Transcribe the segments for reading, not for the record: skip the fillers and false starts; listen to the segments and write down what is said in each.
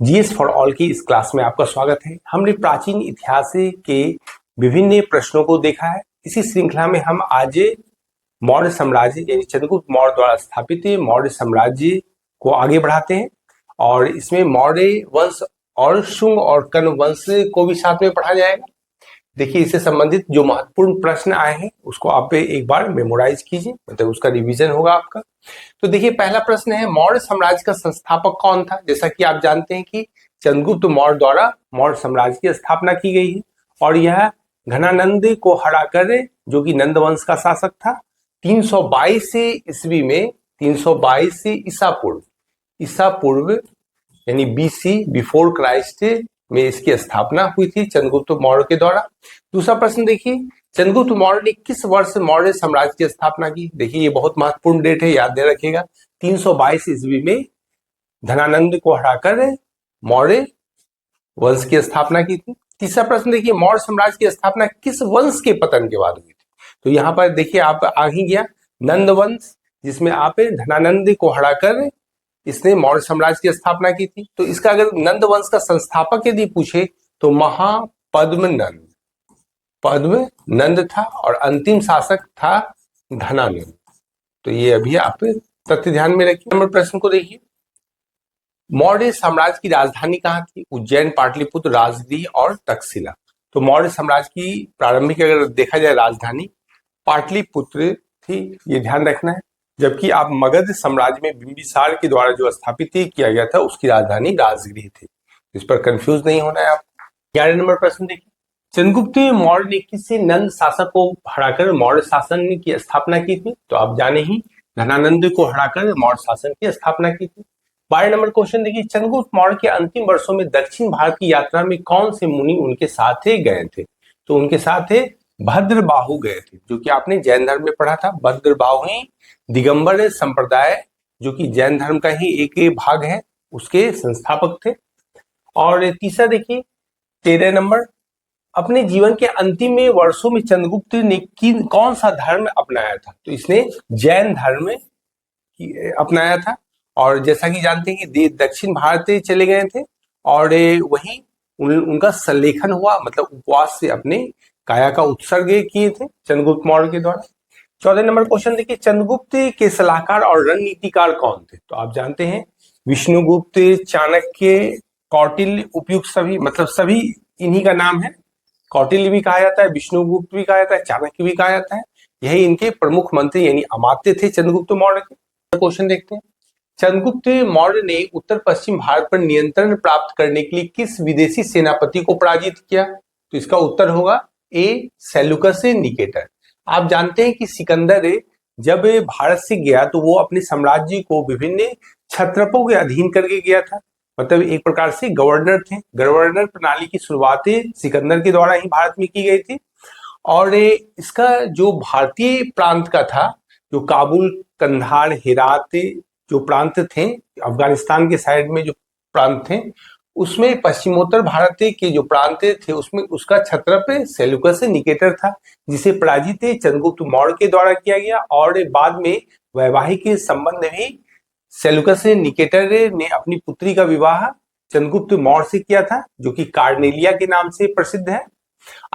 GS for all की इस class में आपका स्वागत है। हमने प्राचीन इतिहास के विभिन्न प्रश्नों को देखा है। इसी श्रृंखला में हम आज मौर्य साम्राज्य यानी चंद्रगुप्त मौर्य द्वारा स्थापित मौर्य साम्राज्य को आगे बढ़ाते हैं और इसमें मौर्य वंश और शुंग और कण्व वंश को भी साथ में पढ़ा जाएगा। देखिए, इससे संबंधित जो महत्वपूर्ण प्रश्न आए हैं उसको आप एक बार मेमोराइज कीजिए, मतलब उसका रिवीजन होगा आपका। तो देखिए, पहला प्रश्न है, मौर्य साम्राज्य का संस्थापक कौन था? जैसा कि आप जानते हैं कि चंद्रगुप्त मौर्य द्वारा मौर्य साम्राज्य की स्थापना की गई है और यह घनानंद को हराकर, जो कि नंद वंश का शासक था, 322 ईस्वी में 322 ईसा पूर्व यानी बीसी बिफोर क्राइस्ट में इसकी स्थापना हुई थी चंद्रगुप्त मौर्य के द्वारा। दूसरा प्रश्न देखिए, चंद्रगुप्त मौर्य ने किस वर्ष मौर्य साम्राज्य की स्थापना की? देखिए, ये बहुत महत्वपूर्ण डेट है, याद रखिएगा। 322 ईस्वी में धनानंद को हराकर मौर्य वंश की स्थापना की थी। तीसरा प्रश्न देखिए, मौर्य साम्राज्य की स्थापना किस वंश के पतन के बाद हुई थी? तो यहाँ पर देखिए, आप आ ही गया नंद वंश, जिसमें आप धनानंद को हराकर इसने मौर्य साम्राज्य की स्थापना की थी। तो इसका अगर नंद वंश का संस्थापक यदि पूछे तो पद्म नंद था और अंतिम शासक था धनानंद। तो ये अभी आप तथ्य ध्यान में रखिए। नंबर प्रश्न को देखिए, मौर्य साम्राज्य की राजधानी कहाँ थी? उज्जैन, पाटलिपुत्र, राजगीर और तक्षशिला। तो मौर्य साम्राज्य की प्रारंभिक अगर देखा जाए राजधानी पाटलिपुत्र थी, ये ध्यान रखना है। जबकि आप मगध साम्राज्य में बिंबिसार के द्वारा जो स्थापित किया गया था उसकी राजधानी राजगृह थी। इस पर कंफ्यूज नहीं होना है आप। 11 नंबर प्रश्न देखिए, चंद्रगुप्त मौर्य ने किसी नंद शासक को हराकर मौर्य शासन की स्थापना की थी? तो आप जाने ही धनानंद को हराकर मौर्य शासन की स्थापना की थी। 12 नंबर क्वेश्चन देखिए, चंद्रगुप्त मौर्य के अंतिम वर्षों में दक्षिण भारत की यात्रा में कौन से मुनि उनके साथ गए थे? तो उनके साथ भद्रबाहु गए थे, जो कि आपने जैन धर्म में पढ़ा था। भद्रबाहु ही दिगंबर संप्रदाय, जो कि जैन धर्म का ही एक भाग है, उसके संस्थापक थे। और तीसरा देखिए 13 नंबर, अपने जीवन के अंतिम वर्षों में चंद्रगुप्त ने कौन सा धर्म अपनाया था? तो इसने जैन धर्म अपनाया था। और जैसा कि जानते हैं कि दक्षिण भारत चले गए थे और वहीं उनका संलेखन हुआ, मतलब उपवास से अपने काया का उत्सर्ग किए थे चंद्रगुप्त मौर्य के द्वारा। 14 नंबर क्वेश्चन देखिए, चंद्रगुप्त के सलाहकार और रणनीतिकार कौन थे? तो आप जानते हैं विष्णुगुप्त, चाणक्य, कौटिल्य, उपयुक्त सभी, मतलब सभी इन्हीं का नाम है। कौटिल्य भी कहा जाता है, विष्णुगुप्त भी कहा जाता है, चाणक्य भी कहा जाता है। यही इनके प्रमुख मंत्री यानी अमात्य थे चंद्रगुप्त मौर्य के। क्वेश्चन देखते हैं, चंद्रगुप्त मौर्य ने उत्तर पश्चिम भारत पर नियंत्रण प्राप्त करने के लिए किस विदेशी सेनापति को पराजित किया? तो इसका उत्तर होगा ए, सेल्यूकस निकेटर। आप जानते हैं कि सिकंदर जब भारत से गया तो वो अपने साम्राज्य को विभिन्न क्षत्रपों के अधीन करके गया था, मतलब एक प्रकार से गवर्नर थे। गवर्नर प्रणाली की शुरुआत सिकंदर के द्वारा ही भारत में की गई थी। और इसका जो भारतीय प्रांत का था, जो काबुल, कंधार, हेरात जो प्रांत थे, अफगानिस्तान के साइड में जो प्रांत थे, उसमें पश्चिमोत्तर भारत के जो प्रांत थे उसमें उसका क्षत्रप सेल्यूकस निकेटर था, जिसे पराजित चंद्रगुप्त मौर्य के द्वारा किया गया। और बाद में वैवाहिक संबंध भी सेल्यूकस निकेटर ने अपनी पुत्री का विवाह चंद्रगुप्त मौर्य से किया था, जो कि कार्नेलिया के नाम से प्रसिद्ध है।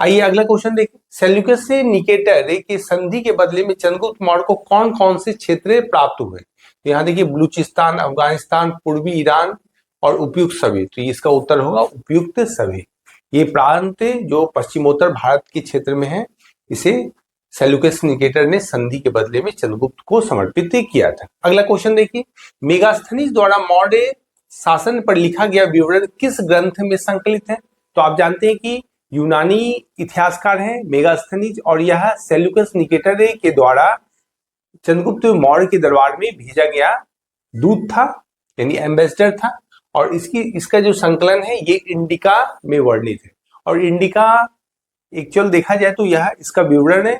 आइए अगला क्वेश्चन देखें, सेल्यूकस निकेटर के संधि के बदले में चंद्रगुप्त मौर्य को कौन कौन से क्षेत्र प्राप्त हुए? तो यहाँ देखिए, बलूचिस्तान, अफगानिस्तान, पूर्वी ईरान और उपयुक्त सभी। तो इसका उत्तर होगा उपयुक्त सभी। ये प्रांत जो पश्चिमोत्तर भारत के क्षेत्र में है, इसे सेल्यूकस निकेटर ने संधि के बदले में चंद्रगुप्त को समर्पित किया था। अगला क्वेश्चन देखिए, मेगास्थनीज द्वारा मौर्य शासन पर लिखा गया विवरण किस ग्रंथ में संकलित है? तो आप जानते हैं कि यूनानी इतिहासकार है मेगास्थनीज, और यह सेल्यूकस निकेटर के द्वारा चंद्रगुप्त मौर्य के दरबार में भेजा गया दूत था, यानी एम्बेसडर था। और इसका जो संकलन है ये इंडिका में वर्णित है। और इंडिका एक्चुअल देखा जाए तो यह इसका विवरण है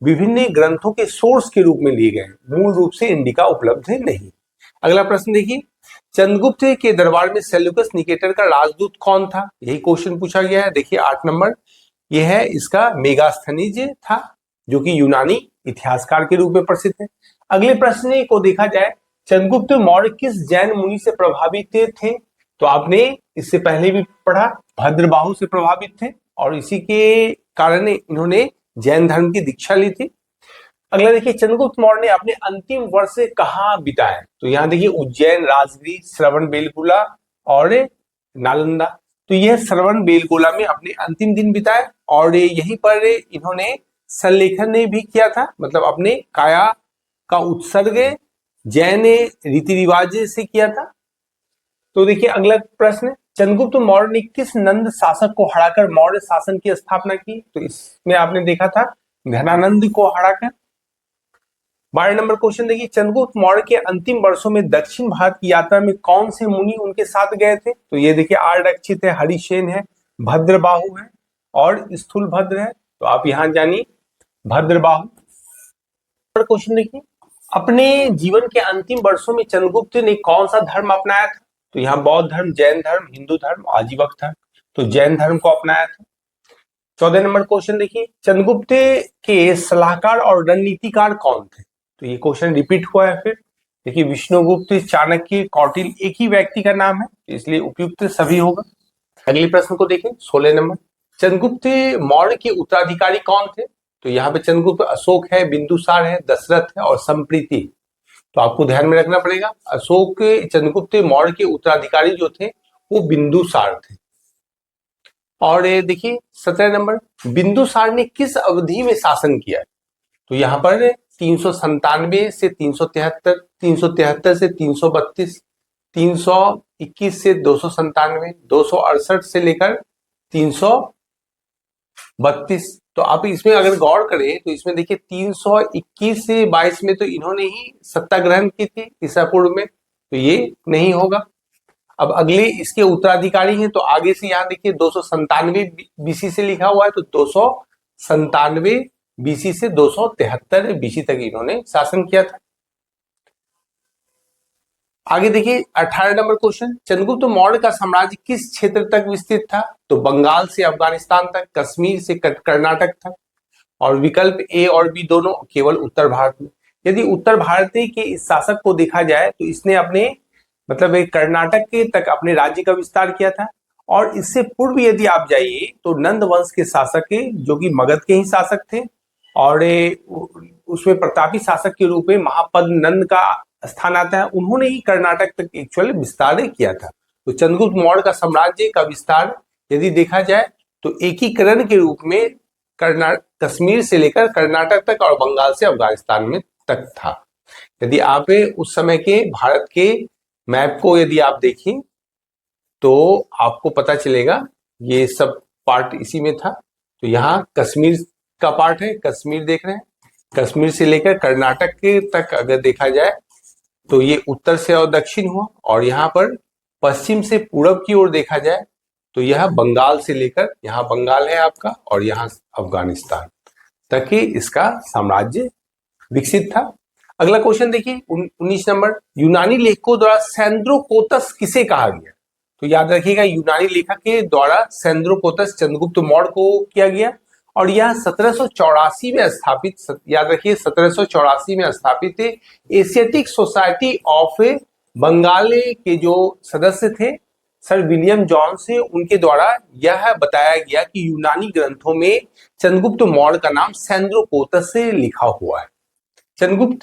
विभिन्न ग्रंथों के सोर्स के रूप में लिए गए, मूल रूप से इंडिका उपलब्ध है नहीं। अगला प्रश्न देखिए, चंद्रगुप्त के दरबार में सेल्यूकस निकेटर का राजदूत कौन था? यही क्वेश्चन पूछा गया है। देखिए 8 नंबर, यह है इसका मेगास्थनीज था, जो कि यूनानी इतिहासकार के रूप में प्रसिद्ध है। अगले प्रश्न को देखा जाए, चंद्रगुप्त मौर्य किस जैन मुनि से प्रभावित थे? तो आपने इससे पहले भी पढ़ा, भद्रबाहु से प्रभावित थे और इसी के कारण इन्होंने जैन धर्म की दीक्षा ली थी। अगला देखिए, चंद्रगुप्त मौर्य ने अपने अंतिम वर्ष कहाँ बिताए? तो यहाँ देखिए उज्जैन, राजगीर, श्रवण बेलगोला और नालंदा। तो यह श्रवण बेलगोला में अपने अंतिम दिन बिताए और यहीं पर इन्होंने संलेखन भी किया था, मतलब अपने काया का उत्सर्ग जैन रीति रिवाज से किया था। तो देखिए अगला प्रश्न, चंद्रगुप्त मौर्य ने किस नंद शासक को हराकर मौर्य शासन की स्थापना की? तो इसमें आपने देखा था धनानंद को हराकर। 12 नंबर क्वेश्चन देखिए, चंद्रगुप्त मौर्य के अंतिम वर्षों में दक्षिण भारत की यात्रा में कौन से मुनि उनके साथ गए थे? तो ये देखिए आर्यरक्षित है, हरिसेन है, भद्रबाहु है और स्थूलभद्र है। तो आप यहां जानिए भद्रबाहु। क्वेश्चन देखिए, अपने जीवन के अंतिम वर्षों में चंद्रगुप्त ने कौन सा धर्म अपनाया था? तो यहाँ बौद्ध धर्म, जैन धर्म, हिंदू धर्म, आजीवक धर्म। तो जैन धर्म को अपनाया था। 14 नंबर क्वेश्चन देखिए, चंद्रगुप्त के सलाहकार और रणनीतिकार कौन थे? तो ये क्वेश्चन रिपीट हुआ है फिर। देखिए विष्णुगुप्त, चाणक्य, कौटिल्य एक ही व्यक्ति का नाम है, इसलिए उपयुक्त सभी होगा। अगले प्रश्न को देखें 16 नंबर, चंद्रगुप्त मौर्य के उत्तराधिकारी कौन थे? तो यहाँ पे चंद्रगुप्त अशोक है, बिंदुसार है, दशरथ है और संप्रीति। तो आपको ध्यान में रखना पड़ेगा, अशोक चंद्रगुप्त मौर्य के उत्तराधिकारी जो थे वो बिंदुसार थे। और ये देखिए 17 नंबर, बिंदुसार ने किस अवधि में शासन किया? तो यहाँ पर 397 से 373, 373 से 332, 321 से 297, 268 से लेकर 332। तो आप इसमें अगर गौर करें तो इसमें देखिए 321 से 22 में तो इन्होंने ही सत्ता ग्रहण की थी ईसा पूर्व में, तो ये नहीं होगा। अब अगले इसके उत्तराधिकारी हैं, तो आगे से यहाँ देखिए 297 बीसी से लिखा हुआ है, तो 297 बीसी से 273 बीसी तक इन्होंने शासन किया था। आगे देखिए 18 नंबर क्वेश्चन, चंद्रगुप्त मौर्य का साम्राज्य किस क्षेत्र तक विस्तृत था? तो बंगाल से अफगानिस्तान तक, कश्मीर से कर्नाटक तक, और विकल्प ए और बी दोनों केवल उत्तर भारत में। यदि उत्तर भारत के इस शासक को देखा जाए तो इसने अपने मतलब कर्नाटक के तक अपने राज्य का विस्तार किया था। और इससे पूर्व यदि आप जाइए तो नंद वंश के शासक जो कि मगध के ही शासक थे, और उसमें प्रतापी शासक के रूप में महापद नंद का स्थान आता है, उन्होंने ही कर्नाटक तक एक्चुअली विस्तार किया था। तो चंद्रगुप्त मौर्य का साम्राज्य का विस्तार यदि देखा जाए तो एकीकरण के रूप में कश्मीर से लेकर कर्नाटक तक और बंगाल से अफगानिस्तान में तक था। यदि आप उस समय के भारत के मैप को यदि आप देखें तो आपको पता चलेगा ये सब पार्ट इसी में था। तो यहाँ कश्मीर का पार्ट है, कश्मीर देख रहे हैं, कश्मीर से लेकर कर्नाटक के तक अगर देखा जाए तो ये उत्तर से और दक्षिण हुआ, और यहाँ पर पश्चिम से पूरब की ओर देखा जाए तो यह बंगाल से लेकर, यहाँ बंगाल है आपका और यहाँ अफगानिस्तान तक ही इसका साम्राज्य विकसित था। अगला क्वेश्चन देखिए 19 नंबर, यूनानी लेखकों द्वारा सैंद्रोकोतस किसे कहा गया? तो याद रखिएगा यूनानी लेखक के द्वारा सैंद्रोकोतस चंद्रगुप्त मौर्य को किया गया, और यह 1784 में स्थापित, याद रखिए 1784 में स्थापित एशियाटिक सोसाइटी ऑफ बंगाल के जो सदस्य थे सर विलियम जॉन से, उनके द्वारा यह बताया गया कि यूनानी ग्रंथों में चंद्रगुप्त मौर्य का नाम सैंद्रोकोतस से लिखा हुआ है। चंद्रगुप्त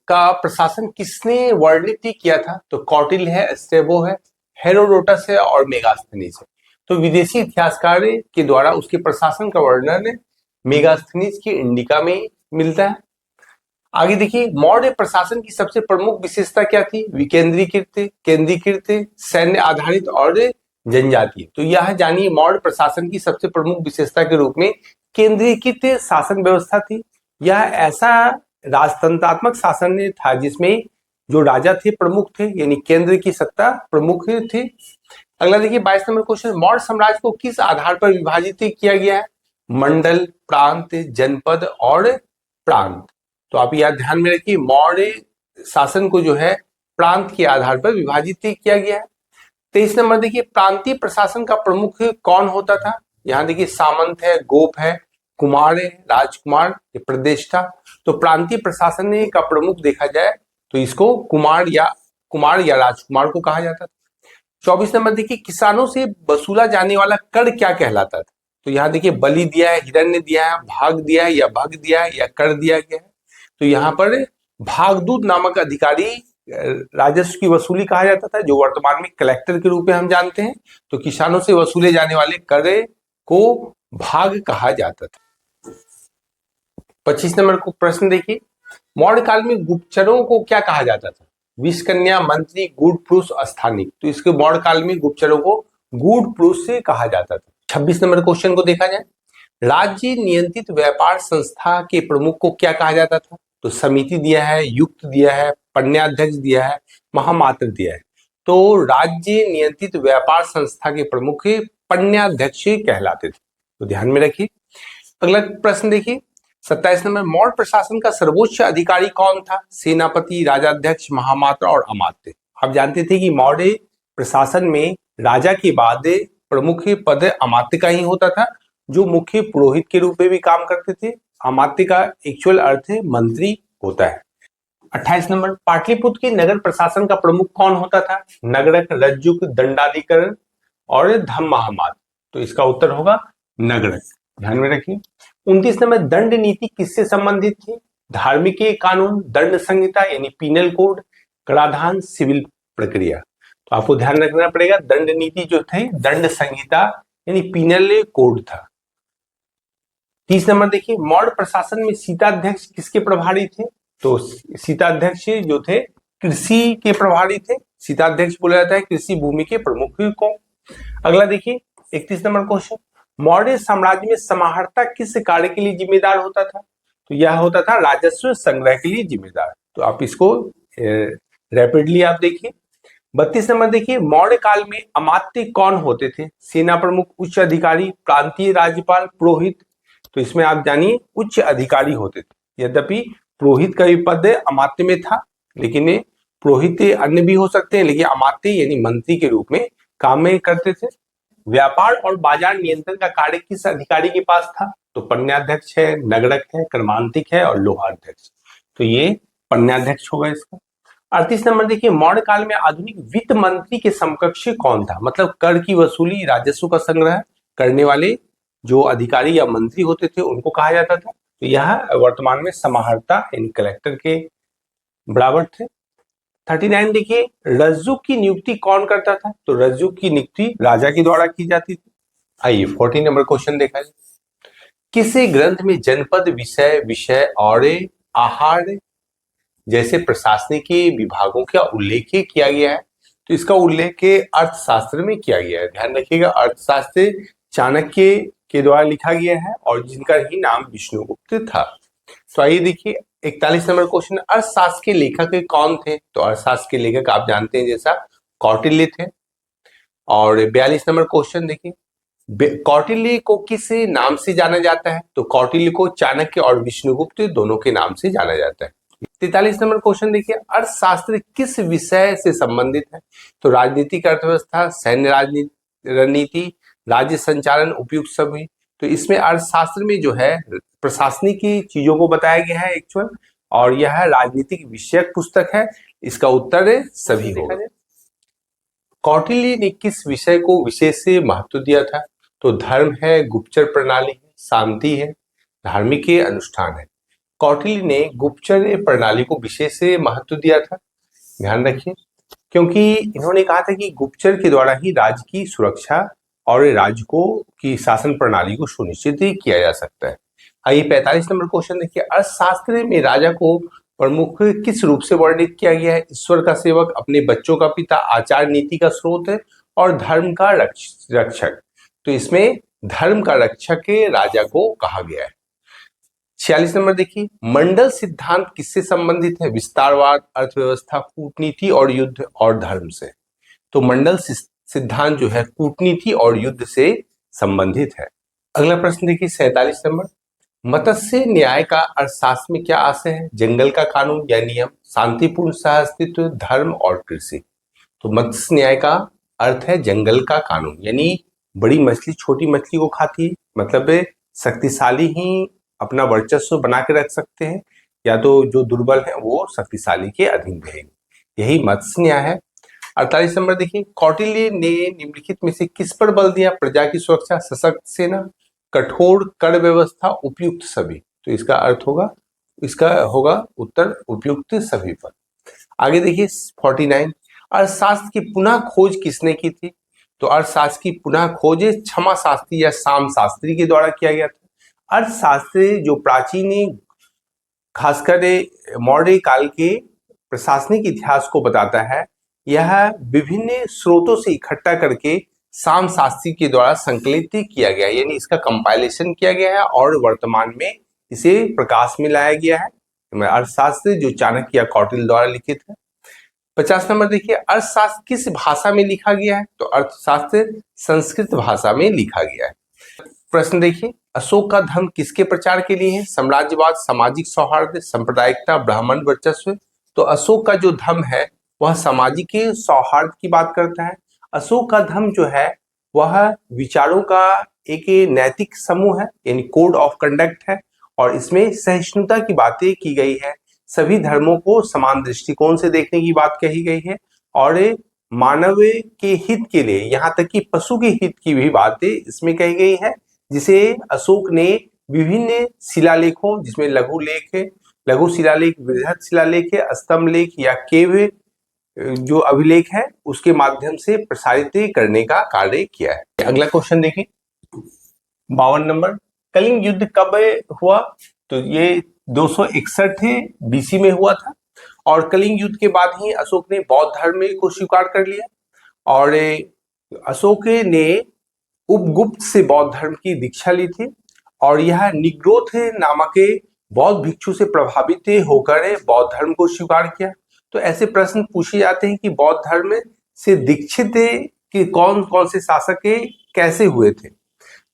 का प्रशासन किसने वर्णित किया था? तो कौटिल्य है, स्ट्रैबो है, हेरोडोटस है और मेगास्थनीज है। तो विदेशी इतिहासकार के द्वारा उसके प्रशासन का वर्णन मेगास्थनीज की इंडिका में मिलता है। आगे देखिए मौर्य प्रशासन की सबसे प्रमुख विशेषता क्या थी? विकेंद्रीकृत, केंद्रीकृत, सैन्य आधारित और जनजातीय। तो यह जानिए मौर्य प्रशासन की सबसे प्रमुख विशेषता के रूप में केंद्रीकृत शासन व्यवस्था थी। यह ऐसा राजतंत्रात्मक शासन था जिसमें जो राजा थे प्रमुख थे, यानी केंद्र की सत्ता प्रमुख थे। अगला देखिए 22 नंबर क्वेश्चन, मौर्य साम्राज्य को किस आधार पर विभाजित किया गया है? मंडल, प्रांत, जनपद और प्रांत। तो आप यह ध्यान में रखिए मौर्य शासन को जो है प्रांत के आधार पर विभाजित किया गया है। 23 नंबर देखिए, प्रांतीय प्रशासन का प्रमुख कौन होता था? यहाँ देखिए सामंत है, गोप है, कुमार है, राजकुमार, प्रदेश था। तो प्रांतीय प्रशासन का प्रमुख देखा जाए तो इसको कुमार या राजकुमार को कहा जाता था। 24 नंबर देखिए, किसानों से वसूला जाने वाला कर क्या कहलाता था? तो यहाँ देखिए, बलि दिया है, हिरण्य दिया है, भाग दिया है, या भग दिया है, या कर दिया गया है। तो यहाँ पर भागदूत नामक अधिकारी राजस्व की वसूली कहा जाता था, जो वर्तमान में कलेक्टर के रूप में हम जानते हैं। तो किसानों से वसूले जाने वाले कर को भाग कहा जाता था। 25 नंबर को प्रश्न देखिए, मौर्य काल में गुप्तचरों को क्या कहा जाता था? विषकन्या, मंत्री, गूढ़ पुरुष, स्थानिक। तो इसके मौर्य काल में गुप्तचरों को गूढ़ पुरुष से कहा जाता था। 26 नंबर क्वेश्चन को देखा जाए, राज्य नियंत्रित व्यापार संस्था के प्रमुख को क्या कहा जाता था? तो समिति दिया है, युक्त दिया है, पन्याध्यक्ष दिया है, महामात्र दिया है। तो राज्य नियंत्रित व्यापार संस्था के प्रमुख पन्याध्यक्ष कहलाते थे। तो ध्यान में रखिए। अगला प्रश्न देखिए, 27 नंबर, मौर्य प्रशासन का सर्वोच्च अधिकारी कौन था? सेनापति, राजाध्यक्ष, महामात्र और अमात्य। आप जानते थे कि मौर्य प्रशासन में राजा के बाद प्रमुख पद अमात्य का ही होता था, जो मुख्य पुरोहित के रूप में भी काम करते थे। अमात्य का एक्चुअल अर्थ मंत्री होता है। 28 नंबर, पाटलिपुत्र के नगर प्रशासन का प्रमुख कौन होता था? नगरक, रज्जुक, दंडाधिकरण और धम महामात्र। तो इसका उत्तर होगा नगरक। ध्यान में रखिए। 29 नंबर, दंड नीति किससे संबंधित थी? धार्मिक कानून, दंड संहिता यानी पीनल कोड, कराधान, सिविल प्रक्रिया। तो आपको ध्यान रखना पड़ेगा, दंड नीति जो थे दंड संहिता यानी पीनल कोड था। 30 नंबर देखिए, मौर्य प्रशासन में सीताध्यक्ष किसके प्रभारी थे? तो सीताध्यक्ष जो थे कृषि के प्रभारी थे। सीताध्यक्ष बोला जाता है कृषि भूमि के प्रमुख को। अगला देखिए, 31 नंबर क्वेश्चन, मौर्य साम्राज्य में समाहर्ता किस कार्य के लिए जिम्मेदार होता था? तो यह होता था राजस्व संग्रह के लिए जिम्मेदार। तो आप इसको रैपिडली आप देखिए। 32 नंबर देखिए, मौर्य काल में अमात्य कौन होते थे? सेना प्रमुख, उच्च अधिकारी, प्रांतीय राज्यपाल, पुरोहित। तो इसमें आप जानिए उच्च अधिकारी होते थे। यद्यपि पुरोहित का भी पद अमात्य में था, लेकिन पुरोहित अन्य भी हो सकते हैं, लेकिन अमात्य यानी मंत्री के रूप में काम में करते थे। व्यापार और बाजार नियंत्रण का कार्य किस अधिकारी के पास था? तो पन्याध्यक्ष है, नगरक है, कर्मांतिक है और लोहाध्यक्ष। तो ये पन्याध्यक्ष होगा इसका। 38 नंबर देखिए, मौर्य काल में आधुनिक वित्त मंत्री के समकक्ष कौन था? मतलब कर की वसूली, राजस्व का संग्रह करने वाले जो अधिकारी या मंत्री होते थे उनको कहा जाता था। तो यह वर्तमान में समाहर्ता यानी कलेक्टर के बराबर थे। 39 देखिए, रज्जुक की नियुक्ति कौन करता था? तो रज्जुक की नियुक्ति राजा के द्वारा की जाती थी। आइए 40 नंबर क्वेश्चन देखा जाए, किस ग्रंथ में जनपद, विषय और आहार जैसे प्रशासनिक विभागों का उल्लेख किया गया है? तो इसका उल्लेख अर्थशास्त्र में किया गया है। ध्यान रखिएगा, अर्थशास्त्र चाणक्य के द्वारा लिखा गया है और जिनका ही नाम विष्णुगुप्त था। तो आइए देखिए 41 नंबर क्वेश्चन, अर्थशास्त्र के लेखक कौन थे? तो अर्थशास्त्र के लेखक आप जानते हैं जैसा कौटिल्य थे। और 42 नंबर क्वेश्चन देखिए, कौटिल्य को किस नाम से जाना जाता है? तो कौटिल्य को चाणक्य और विष्णुगुप्त दोनों के नाम से जाना जाता है। 43 नंबर क्वेश्चन देखिए, अर्थशास्त्र किस विषय से संबंधित है? तो राजनीतिक अर्थव्यवस्था, सैन्य रणनीति, राज्य संचालन, उपयुक्त सभी। तो इसमें अर्थशास्त्र में जो है प्रशासनिक की चीजों को बताया गया है एक्चुअल, और यह राजनीतिक विषयक पुस्तक है। इसका उत्तर सभी होगा। कौटिल्य ने किस विषय को विशेष से महत्व दिया था? तो धर्म है, गुप्तचर प्रणाली है, शांति है, धार्मिक अनुष्ठान है। कौटिल्य ने गुप्तचर प्रणाली को विशेष से महत्व दिया था। ध्यान रखिए, क्योंकि इन्होंने कहा था कि गुप्तचर के द्वारा ही राज्य की सुरक्षा और राज्य को की शासन प्रणाली को सुनिश्चित किया जा सकता है। आइए 45 नंबर क्वेश्चन देखिए, अर्थशास्त्र में राजा को प्रमुख किस रूप से वर्णित किया गया है? ईश्वर का सेवक, अपने बच्चों का पिता, आचार नीति का स्रोत है और धर्म का रक्षक। तो इसमें धर्म का रक्षक राजा को कहा गया है। 46 नंबर देखिए, मंडल सिद्धांत किससे संबंधित है? विस्तारवाद, अर्थव्यवस्था, कूटनीति और युद्ध और धर्म से। तो मंडल सिद्धांत जो है कूटनीति और युद्ध से संबंधित है। अगला प्रश्न देखिए 47 नंबर, मत्स्य न्याय का अर्थशास्त्र में क्या आशय है? जंगल का कानून या नियम, शांतिपूर्ण सहअस्तित्व, धर्म और कृषि। तो मत्स्य न्याय का अर्थ है जंगल का कानून, यानी बड़ी मछली छोटी मछली को खाती है, मतलब शक्तिशाली ही अपना वर्चस्व बना के रख सकते हैं, या तो जो दुर्बल है वो शक्तिशाली के अधीन रहेंगे, यही मत्स्य न्याय है। 48 नंबर देखिए, कौटिल्य ने निम्नलिखित में से किस पर बल दिया? प्रजा की सुरक्षा, सशक्त सेना, कठोर कर व्यवस्था, उपयुक्त सभी। तो इसका अर्थ होगा, इसका होगा उत्तर उपयुक्त सभी पर। आगे देखिए 49, अर्थशास्त्र की पुनः खोज किसने की थी? तो अर्थशास्त्र की पुनः खोज क्षमा शास्त्री या साम शास्त्री के द्वारा किया गया था। अर्थशास्त्र जो प्राचीन, खासकर मौर्य काल के प्रशासनिक इतिहास को बताता है, यह विभिन्न स्रोतों से इकट्ठा करके साम शास्त्री के द्वारा संकलित किया गया है, यानी इसका कंपाइलेशन किया गया है और वर्तमान में इसे प्रकाश में लाया गया है। अर्थशास्त्र जो चाणक्य या कौटिल्य द्वारा लिखित है। 50 नंबर देखिए, अर्थशास्त्र किस भाषा में लिखा गया है? तो अर्थशास्त्र संस्कृत भाषा में लिखा गया है। प्रश्न देखिए, अशोक का धर्म किसके प्रचार के लिए है? साम्राज्यवाद, सामाजिक सौहार्द, सांप्रदायिकता, ब्राह्मण वर्चस्व। तो अशोक का जो धर्म है वह सामाजिक सौहार्द की बात करता है। अशोक का धर्म जो है वह विचारों का एक नैतिक समूह है, यानी कोड ऑफ कंडक्ट है, और इसमें सहिष्णुता की बातें की गई है। सभी धर्मों को समान दृष्टिकोण से देखने की बात कही गई है और मानव के हित के लिए, यहाँ तक कि पशु के हित की भी बातें इसमें कही गई है, जिसे अशोक ने विभिन्न शिलालेखों, जिसमें लघु लेख है, लघु शिलालेख, बृहद शिलालेख है, स्तंभ लेख या केव जो अभिलेख है उसके माध्यम से प्रसारित करने का कार्य किया है। अगला क्वेश्चन देखिए 52 नंबर, कलिंग युद्ध कब हुआ? तो ये 261 बीसी में हुआ था और कलिंग युद्ध के बाद ही अशोक ने बौद्ध धर्म को स्वीकार कर लिया और अशोक ने उपगुप्त से बौद्ध धर्म की दीक्षा ली थी और यह निग्रोथ नामक बौद्ध भिक्षु से प्रभावित होकर बौद्ध धर्म को स्वीकार किया। तो ऐसे प्रश्न पूछे जाते हैं कि बौद्ध धर्म से दीक्षित के कौन कौन से शासक कैसे हुए थे?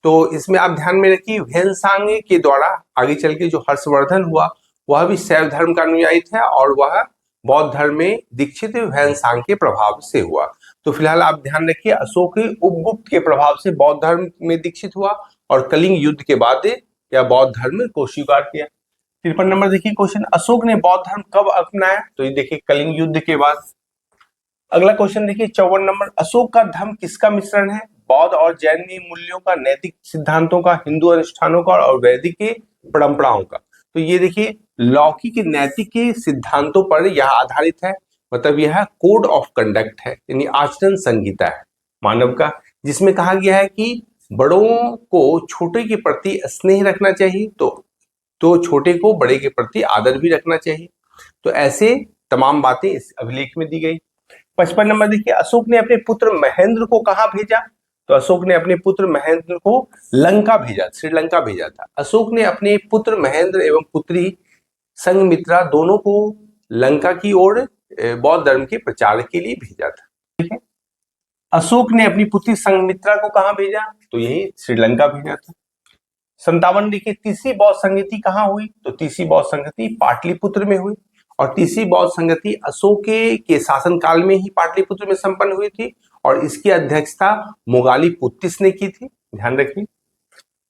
तो इसमें आप ध्यान में रखिए, ह्वेनसांग के द्वारा आगे चल के जो हर्षवर्धन हुआ वह भी शैव धर्म का अनुयायी था और वह बौद्ध धर्म में दीक्षित ह्वेनसांग के प्रभाव से हुआ। तो फिलहाल आप ध्यान रखिए, अशोक उपगुप्त के प्रभाव से बौद्ध धर्म में दीक्षित हुआ और कलिंग युद्ध के बाद यह बौद्ध धर्म को स्वीकार किया। 53 नंबर देखिए क्वेश्चन, अशोक ने बौद्ध धर्म कब अपनाया? तो ये देखिए कलिंग युद्ध के बाद। अगला क्वेश्चन देखिए 54 नंबर, अशोक का धर्म किसका मिश्रण है? बौद्ध और जैन मूल्यों का, नैतिक सिद्धांतों का, हिंदू अनुष्ठानों का और वैदिक परंपराओं का। तो ये देखिए लौकिक नैतिक सिद्धांतों पर यह आधारित है, मतलब यह कोड ऑफ कंडक्ट है, यानी आचरण संहिता है मानव का, जिसमें कहा गया है कि बड़ों को छोटे के प्रति स्नेह रखना चाहिए, तो छोटे को बड़े के प्रति आदर भी रखना चाहिए। तो ऐसे तमाम बातें इस अभिलेख में दी गई। 55 नंबर देखिए, अशोक ने अपने पुत्र महेंद्र को कहाँ भेजा? तो अशोक ने अपने पुत्र महेंद्र को लंका भेजा, श्रीलंका भेजा था। अशोक ने अपने पुत्र महेंद्र एवं पुत्री संघमित्रा दोनों को लंका की ओर बौद्ध धर्म के प्रचार के लिए भेजा था। ठीक है, अशोक ने अपनी पुत्री संघमित्रा को कहाँ भेजा? तो यही श्रीलंका भेजा था। 57 देखिए, तीसरी बौद्ध संगति कहाँ हुई? तो तीसरी बौद्ध संगति पाटलिपुत्र में हुई और तीसरी बौद्ध संगति अशोक के शासनकाल में ही पाटलिपुत्र में संपन्न हुई थी और इसकी अध्यक्षता मोगालीपुत्तिस ने की थी, ध्यान रखिए।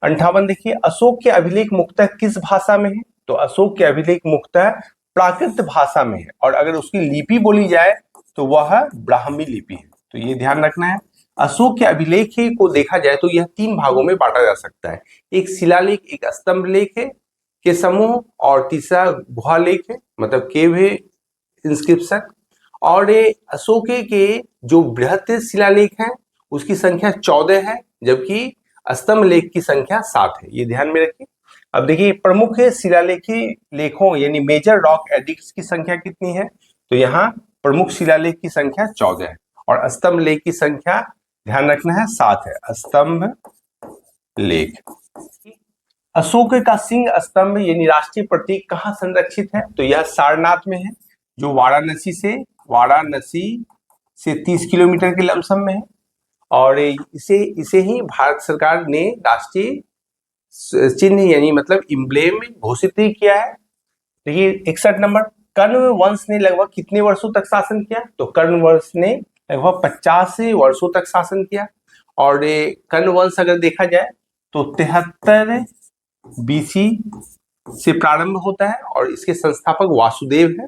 58 देखिए, अशोक के अभिलेख मुख्यतः किस भाषा में है? तो अशोक के अभिलेख मुख्यतः प्राकृत भाषा में है और अगर उसकी लिपि बोली जाए तो वह ब्राह्मी लिपि है, तो ये ध्यान रखना है। अशोक के अभिलेख को देखा जाए तो यह 3 भागों में बांटा जा सकता है, एक शिलालेख, एक स्तंभ लेख है के समूह और तीसरा गुहालेख है, मतलब केव है इंस्क्रिप्शन। और अशोक के जो बृहद शिलालेख है उसकी संख्या 14 है, जबकि स्तंभ लेख की संख्या 7 है, ये ध्यान में रखिए। अब देखिए प्रमुख शिलालेखी लेखों यानी मेजर रॉक एडिक्ट्स की संख्या कितनी है? तो यहाँ प्रमुख शिलालेख की संख्या 14 है और स्तंभ लेख की संख्या ध्यान रखना है 7 है, स्तंभ लेख। अशोक का सिंह स्तंभ यानी राष्ट्रीय प्रतीक कहाँ संरक्षित है? तो यह सारनाथ में है, जो वाराणसी से 30 किलोमीटर के लमसम में है और इसे ही भारत सरकार ने राष्ट्रीय चिन्ह यानी मतलब इम्ब्लेम घोषित किया है। देखिए 61 नंबर, कर्ण वंश ने लगभग कितने वर्षों तक शासन किया? तो कर्ण वंश ने लगभग 50 वर्षों तक शासन किया और कर्ण वंश अगर देखा जाए तो 73 बीसी से प्रारंभ होता है और इसके संस्थापक वासुदेव है।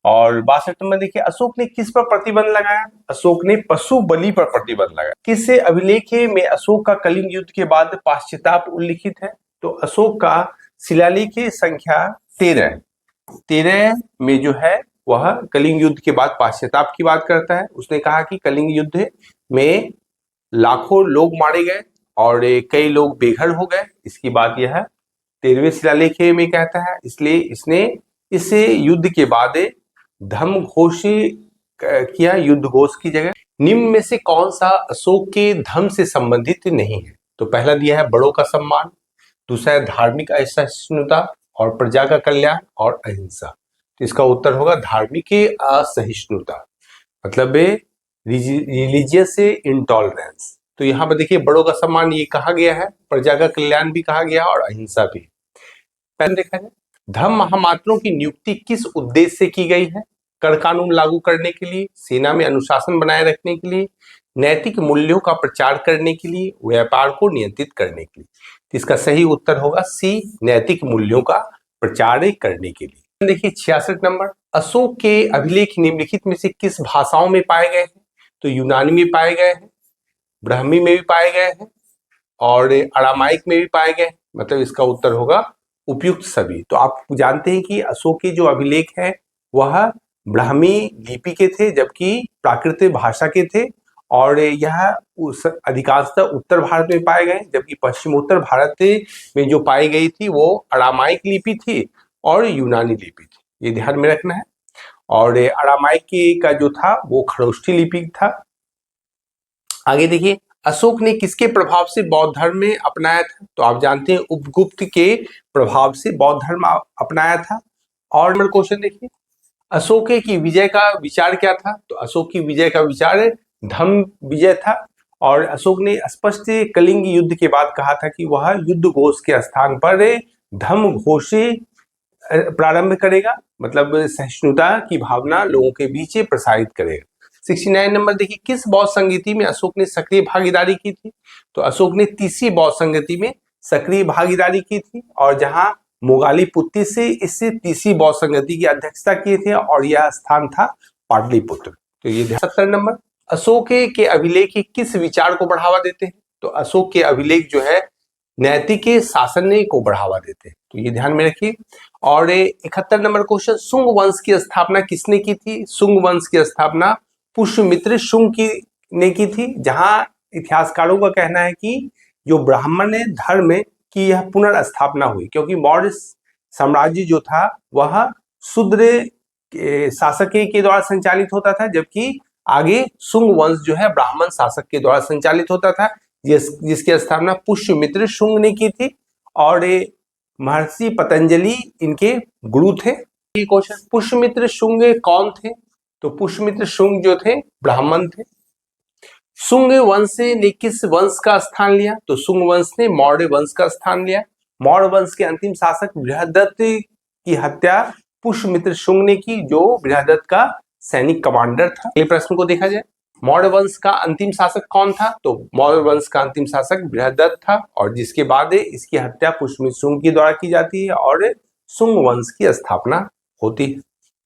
और 62 नंबर देखिए, अशोक ने किस पर प्रतिबंध लगाया? अशोक ने पशु बलि पर प्रतिबंध लगाया। किस अभिलेख में अशोक का कलिंग युद्ध के बाद पाश्चाताप उल्लिखित है? तो अशोक का शिलालेख संख्या 13 में जो है वह कलिंग युद्ध के बाद पाश्चाताप की बात करता है। उसने कहा कि कलिंग युद्ध में लाखों लोग मारे गए और कई लोग बेघर हो गए। इसकी बात यह 13वें शिलालेख में कहता है। इसलिए इसने इस युद्ध के बाद धम्म घोष किया, युद्ध घोष की जगह। निम्न में से कौन सा अशोक के धर्म से संबंधित नहीं है? तो पहला दिया है बड़ों का सम्मान, दूसरा है धार्मिक असहिष्णुता और प्रजा का कल्याण और अहिंसा। तो इसका उत्तर होगा धार्मिक असहिष्णुता, मतलब रिलीजियस इंटॉलरेंस। तो यहाँ पर देखिए बड़ों का सम्मान ये कहा गया है, प्रजा का कल्याण भी कहा गया और अहिंसा भी। पहले देखा जाए, धर्म महामात्रों की नियुक्ति किस उद्देश्य से की गई है? कर कानून लागू करने के लिए, सेना में अनुशासन बनाए रखने के लिए, नैतिक मूल्यों का प्रचार करने के लिए, व्यापार को नियंत्रित करने के लिए। तो इसका सही उत्तर होगा सी, नैतिक मूल्यों का प्रचार करने के लिए। देखिए 66 नंबर, अशोक के अभिलेख निम्नलिखित में से किस भाषाओं में पाए गए हैं? तो यूनानी में पाए गए हैं, ब्राह्मी में भी पाए गए हैं और अरामाइक में भी पाए गए। मतलब इसका उत्तर होगा उपयुक्त सभी। तो आप जानते हैं कि अशोक के जो अभिलेख हैं वह ब्राह्मी लिपि के थे, जबकि प्राकृत भाषा के थे और यह अधिकांशतः उत्तर भारत में पाए गए, जबकि पश्चिमोत्तर भारत में जो पाई गई थी वो अरामाइक लिपि थी और यूनानी लिपि थी, ये ध्यान में रखना है। और अरामाइक का जो था वो खरोष्ठी लिपि था। आगे देखिए, अशोक ने किसके प्रभाव से बौद्ध धर्म में अपनाया था? तो आप जानते हैं उपगुप्त के प्रभाव से बौद्ध धर्म अपनाया था। और नंबर क्वेश्चन देखिए, अशोक की विजय का विचार क्या था? तो अशोक की विजय का विचार धम्म विजय था और अशोक ने स्पष्ट कलिंग युद्ध के बाद कहा था कि वह युद्ध घोष के स्थान पर धम्म घोष प्रारंभ करेगा, मतलब सहिष्णुता की भावना लोगों के बीच प्रसारित करेगा। 69 नंबर देखिए, किस बौद्ध संगति में अशोक ने सक्रिय भागीदारी की थी? तो अशोक ने तीसरी बौद्ध संगति में सक्रिय भागीदारी की थी और जहां मोगाली पुत्री से इससे तीसरी बौद्ध संगति की अध्यक्षता की थी और यह स्थान था पाटलिपुत्र। तो ये 70 नंबर, अशोक के अभिलेख किस विचार को बढ़ावा देते हैं? तो अशोक के अभिलेख जो है नैतिक शासन को बढ़ावा देते हैं, तो ये ध्यान में रखिए। और 71 नंबर क्वेश्चन, शुंग वंश की स्थापना किसने की थी? शुंग वंश की स्थापना पुष्यमित्र शुंग ने की थी, जहां इतिहासकारों का कहना है कि जो ब्राह्मण धर्म की यह पुनर्स्थापना हुई, क्योंकि मौर्य साम्राज्य जो था वह शूद्र शासक के द्वारा संचालित होता था, जबकि आगे शुंग वंश जो है ब्राह्मण शासक के द्वारा संचालित होता था, जिसकी स्थापना पुष्यमित्र शुंग ने की थी और महर्षि पतंजलि इनके गुरु थे। ये क्वेश्चन, पुष्यमित्र शुंग कौन थे? तो पुष्यमित्र शुंग जो थे ब्राह्मण थे। शुंग वंश ने किस वंश का स्थान लिया? तो शुंग वंश ने मौर्य वंश का स्थान लिया। मौर्य वंश के अंतिम शासक बृहदत्त की हत्या पुष्यमित्र शुंग ने की, जो बृहदत्त का सैनिक कमांडर था। अगले प्रश्न को देखा जाए, मौर्य वंश का अंतिम शासक कौन था? तो मौर्य वंश का अंतिम शासक बृहदत्त था और जिसके बाद इसकी हत्या पुष्यमित्र शुंग के द्वारा की जाती है और शुंग वंश की स्थापना होती है।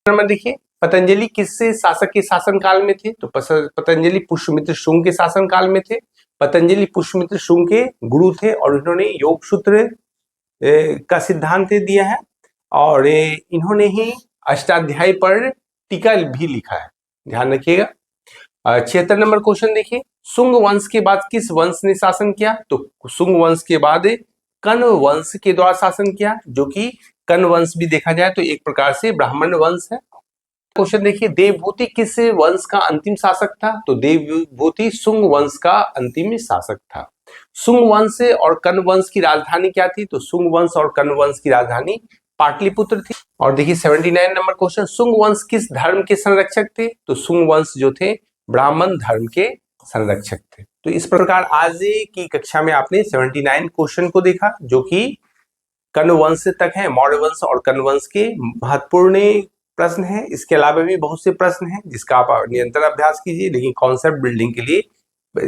नंबर देखिए, पतंजलि किस शासक के शासन काल में थे? तो पतंजलि पुष्यमित्र शुंग के शासन काल में थे। पतंजलि पुष्यमित्र शुंग के गुरु थे और इन्होंने योग सूत्र का सिद्धांत दिया है और इन्होंने ही अष्टाध्यायी पर टीका भी लिखा है, ध्यान रखिएगा। 76 नंबर क्वेश्चन देखिए, शुंग वंश के बाद किस वंश ने शासन किया? तो शुंग वंश के बाद कण्व वंश के द्वारा शासन किया, जो कि कण्व वंश भी देखा जाए तो एक प्रकार से ब्राह्मण वंश है। क्वेश्चन देखिए, देवभूति किस वंश का अंतिम शासक था? तो देवभूति शुंग वंश का अंतिम शासक था। शुंग वंश और कण्व वंश की राजधानी क्या थी? तो शुंग वंश और कण्व वंश की राजधानी पाटलिपुत्र थी। और देखिए 79 नंबर क्वेश्चन, शुंग वंश किस धर्म के संरक्षक थे? तो शुंग वंश जो थे ब्राह्मण धर्म के संरक्षक थे। तो इस प्रकार आज की कक्षा में आपने 79 क्वेश्चन को देखा, जो कि कण्व वंश तक है, मौर्य वंश और कण्व वंश के महत्वपूर्ण प्रश्न है। इसके अलावा भी बहुत से प्रश्न हैं जिसका आप निरंतर अभ्यास कीजिए, लेकिन कॉन्सेप्ट बिल्डिंग के लिए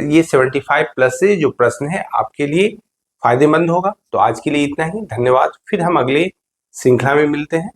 ये 75 प्लस से जो प्रश्न है आपके लिए फायदेमंद होगा। तो आज के लिए इतना ही, धन्यवाद। फिर हम अगले श्रृंखला में मिलते हैं।